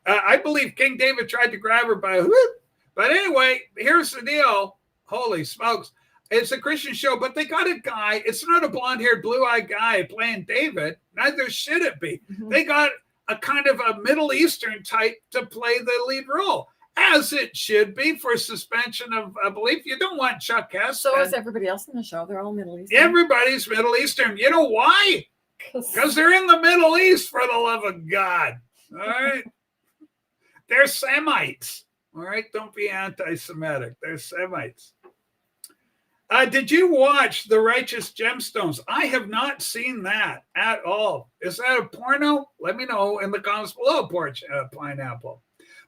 I believe King David tried to grab her by a whoop. But anyway, here's the deal. Holy smokes. It's a Christian show, but they got a guy. It's not a blonde-haired, blue-eyed guy playing David. Neither should it be. They got a kind of a Middle Eastern type to play the lead role, as it should be for suspension of belief. You don't want Chuck Hess. So is everybody else in the show. They're all Middle Eastern. Everybody's Middle Eastern. You know why? Because they're in the Middle East, for the love of God. All right? They're Semites. All right? Don't be anti-Semitic. They're Semites. Did you watch The Righteous Gemstones? I have not seen that at all. Is that a porno? Let me know in the comments below, Pineapple.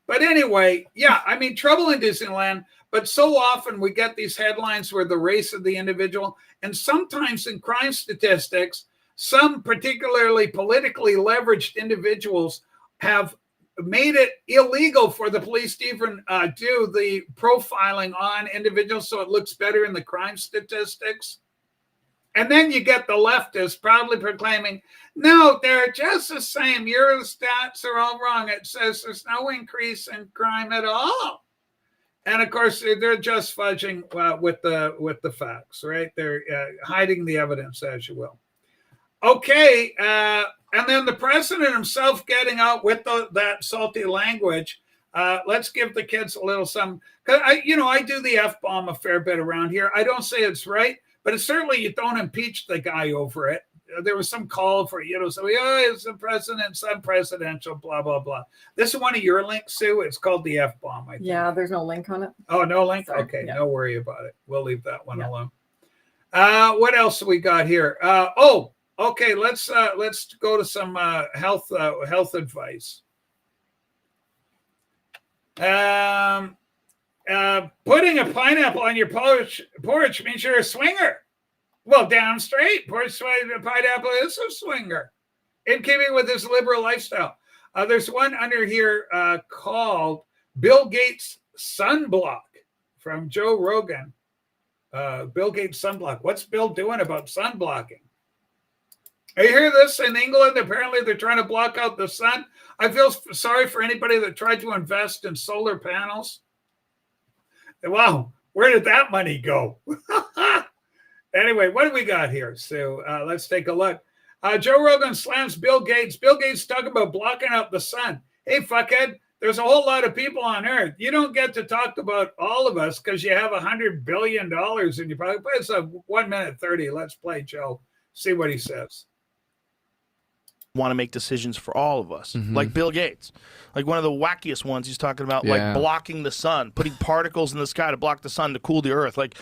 But anyway, yeah, I mean, trouble in Disneyland. But so often we get these headlines where the race of the individual, and sometimes in crime statistics, some particularly politically leveraged individuals have made it illegal for the police to even do the profiling on individuals so it looks better in the crime statistics. And then you get the leftists proudly proclaiming, no, they're just the same. Your stats are all wrong. It says there's no increase in crime at all. And of course, they're just fudging with the facts, right? They're hiding the evidence, as you will. Okay, and then the president himself getting out with that salty language Let's give the kids a little some. Cause I do the F-bomb a fair bit around here. I don't say it's right, but it's certainly you don't impeach the guy over it. There was some call for, so it's the president, some presidential, blah, blah, blah. This is one of your links, Sue. It's called the F-bomb, I think. Yeah, there's no link on it. Oh, no link? Sorry. Okay, Yeah. no worry about it. We'll leave that one alone. What else we got here? Okay, let's go to some health advice. Putting a pineapple on your porch means you're a swinger. Well, down straight, pineapple is a swinger, in keeping with his liberal lifestyle. There's one under here called Bill Gates Sunblock from Joe Rogan. Bill Gates Sunblock. What's Bill doing about sunblocking? You hear this in England? Apparently they're trying to block out the sun. I feel sorry for anybody that tried to invest in solar panels. Wow, where did that money go? Anyway, what do we got here? So let's take a look. Joe Rogan slams Bill Gates. Bill Gates talking about blocking out the sun. Hey, fuckhead, there's a whole lot of people on Earth. You don't get to talk about all of us because you have $100 billion in your pocket. It's a 1 minute 30. Let's play Joe. See what he says. Want to make decisions for all of us, like Bill Gates, like one of the wackiest ones. He's talking about like blocking the sun, putting particles in the sky to block the sun to cool the earth. Like,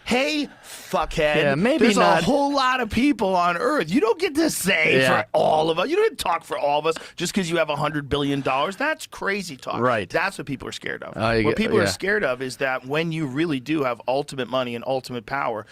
hey, fuckhead, maybe there's not. a whole lot of people on Earth. You don't get to say for all of us. You don't get to talk for all of us just because you have $100 billion. That's crazy talk. Right. That's what people are scared of. What What people are scared of is that when you really do have ultimate money and ultimate power,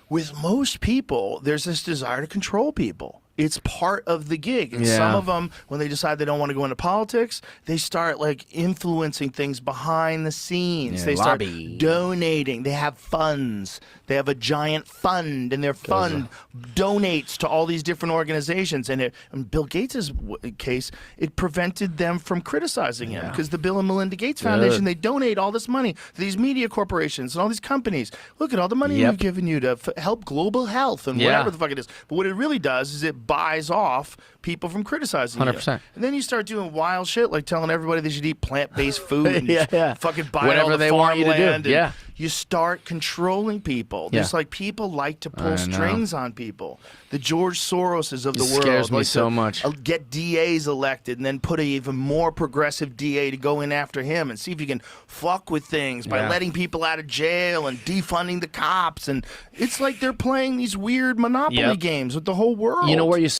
with most people, there's this desire to control people. It's part of the gig. And some of them, when they decide they don't want to go into politics, they start like influencing things behind the scenes. They start donating. They have funds. They have a giant fund, and their fund donates to all these different organizations. And in Bill Gates' case, it prevented them from criticizing him because the Bill and Melinda Gates Foundation, they donate all this money to these media corporations and all these companies. Look at all the money we've given you to help global health and whatever the fuck it is. But what it really does is it buys off people from criticizing 100%. you. And then you start doing wild shit like telling everybody they should eat plant-based food and fucking buy whatever all the they want you to farmland. do. You start controlling people. There's like people like to pull strings on people. The George Soroses of the world scares me like so to much. Get DAs elected and then put an even more progressive DA to go in after him and see if you can fuck with things by letting people out of jail and defunding the cops. And it's like they're playing these weird Monopoly games with the whole world. You know where you...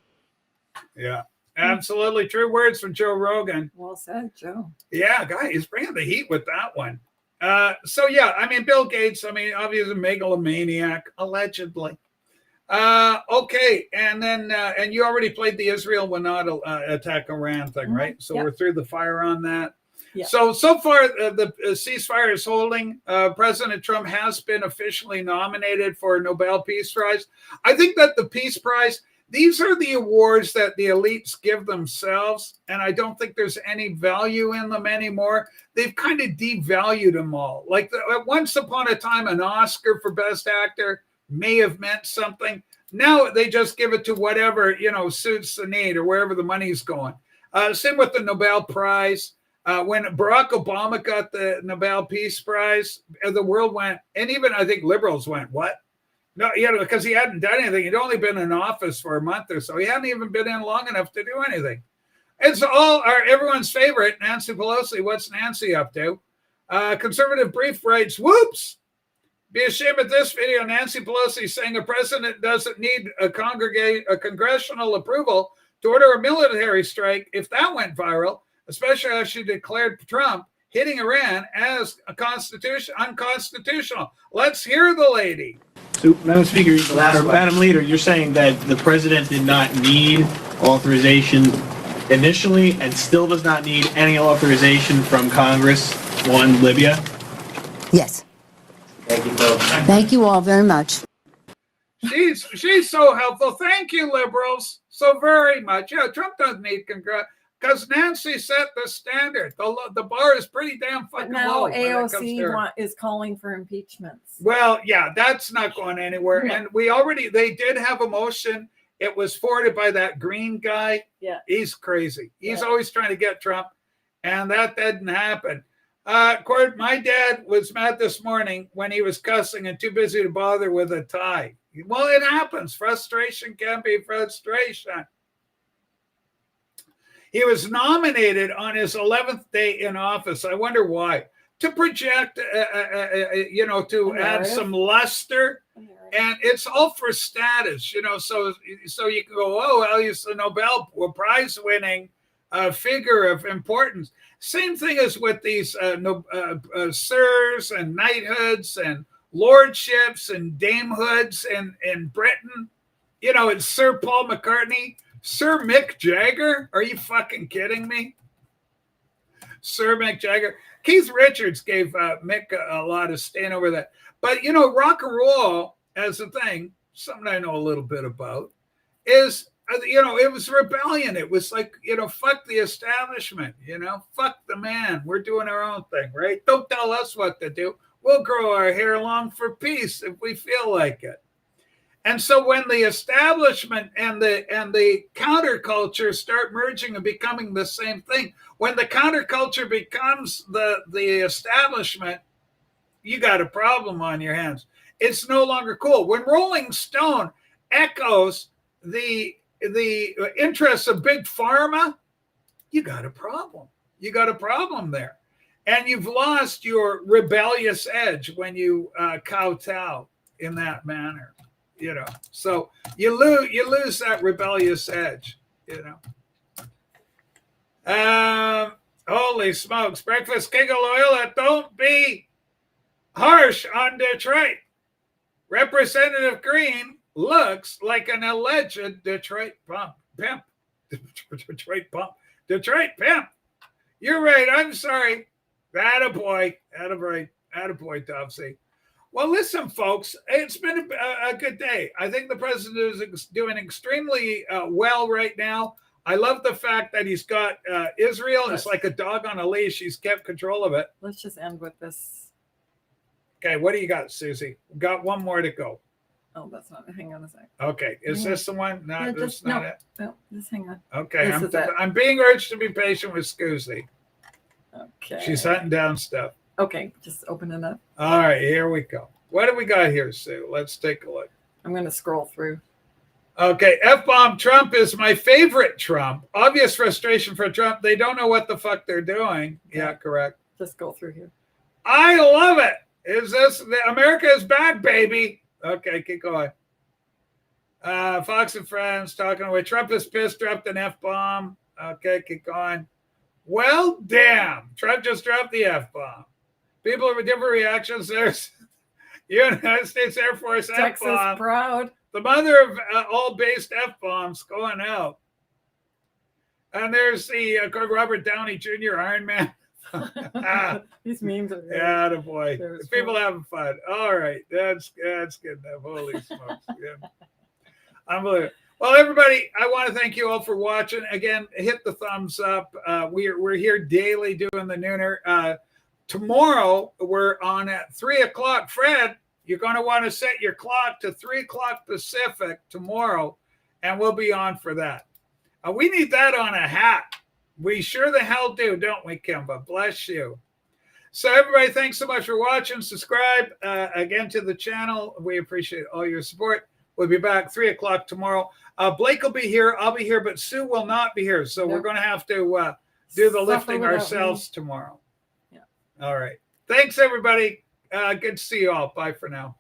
Yeah, absolutely true words from Joe Rogan. Well said, Joe. Yeah, guy, he's bringing the heat with that one. Bill Gates, obviously megalomaniac, allegedly. Okay, and then and you already played the Israel will not attack Iran thing, right? So we're through the fire on that. Yeah. So far, the ceasefire is holding. President Trump has been officially nominated for a Nobel Peace Prize. I think that the Peace Prize, these are the awards that the elites give themselves, and I don't think there's any value in them anymore. They've kind of devalued them all. Like once upon a time, an Oscar for Best Actor may have meant something. Now they just give it to whatever, suits the need or wherever the money's going. Same with the Nobel Prize. When Barack Obama got the Nobel Peace Prize, the world went, and even I think liberals went, what? No, because he hadn't done anything. He'd only been in office for a month or so. He hadn't even been in long enough to do anything. It's everyone's favorite, Nancy Pelosi. What's Nancy up to? Conservative Brief writes, whoops. Be ashamed of this video. Nancy Pelosi saying a president doesn't need a congressional approval to order a military strike. If that went viral, especially as she declared Trump hitting Iran as unconstitutional. Let's hear the lady. So, Madam Speaker, Madam Leader, you're saying that the president did not need authorization initially and still does not need any authorization from Congress on Libya? Yes. Thank you, folks. Thank you all very much. She's so helpful. Thank you, liberals, so very much. Yeah, Trump doesn't need Congress because Nancy set the standard. The bar is pretty damn fucking low. But now AOC is calling for impeachments. Well, yeah, that's not going anywhere. No. And they did have a motion. It was forwarded by that green guy. Yeah. He's crazy. He's always trying to get Trump. And that didn't happen. Court, my dad was mad this morning when he was cussing and too busy to bother with a tie. Well, it happens. Frustration can be frustration. He was nominated on his 11th day in office. I wonder why. To project, to add some luster. And it's all for status, so you can go, oh, well, he's a Nobel Prize winning figure of importance. Same thing as with these sirs and knighthoods and lordships and damehoods in Britain. It's Sir Paul McCartney, Sir Mick Jagger. Are you fucking kidding me? Sir Mick Jagger. Keith Richards gave Mick a lot of stain over that. But, rock and roll as a thing, something I know a little bit about, is, it was rebellion. It was like, fuck the establishment, fuck the man. We're doing our own thing, right? Don't tell us what to do. We'll grow our hair long for peace if we feel like it. And so when the establishment and the counterculture start merging and becoming the same thing, when the counterculture becomes the establishment, you got a problem on your hands. It's no longer cool. When Rolling Stone echoes the interests of big pharma, you got a problem. You got a problem there. And you've lost your rebellious edge when you kowtow in that manner. So you lose that rebellious edge, Holy smokes. Breakfast King of Loyola, don't be harsh on Detroit. Representative Green looks like an alleged Detroit pimp. Detroit pimp. You're right. I'm sorry. Attaboy, Topsy. Well, listen, folks, it's been a good day. I think the president is doing extremely well right now. I love the fact that he's got Israel. It's like a dog on a leash. He's kept control of it. Let's just end with this. Okay, what do you got, Susie? We've got one more to go. Oh, that's not it. Hang on a sec. Okay, is this the one? No, Yeah, that's not it. No, just hang on. Okay, This is it. I'm being urged to be patient with Susie. Okay. She's hunting down stuff. Okay, just open it up. All right, here we go. What do we got here, Sue? Let's take a look. I'm going to scroll through. Okay, F-bomb Trump is my favorite Trump. Obvious frustration for Trump. They don't know what the fuck they're doing. Yeah, correct. Just go through here. I love it. America is back, baby. Okay, keep going. Fox and Friends talking away. Trump is pissed, dropped an F-bomb. Okay, keep going. Well, damn. Trump just dropped the F-bomb. People have different reactions. There's United States Air Force Texas F-bomb. proud. The mother of all based F-bombs going out. And there's the Robert Downey Jr. Iron Man. These memes are good. Yeah, the boy. There's People having fun. All right. That's good enough. Holy smokes. Yeah. Unbelievable. Well, everybody, I want to thank you all for watching. Again, hit the thumbs up. We're here daily doing the nooner. Tomorrow, we're on at 3 o'clock. Fred, you're going to want to set your clock to 3 o'clock Pacific tomorrow, and we'll be on for that. We need that on a hat. We sure the hell do, don't we, Kimba? Bless you. So, everybody, thanks so much for watching. Subscribe again to the channel. We appreciate all your support. We'll be back 3 o'clock tomorrow. Blake will be here. I'll be here, but Sue will not be here. So, we're going to have to do the lifting ourselves tomorrow. Yeah. All right. Thanks, everybody. Good to see you all. Bye for now.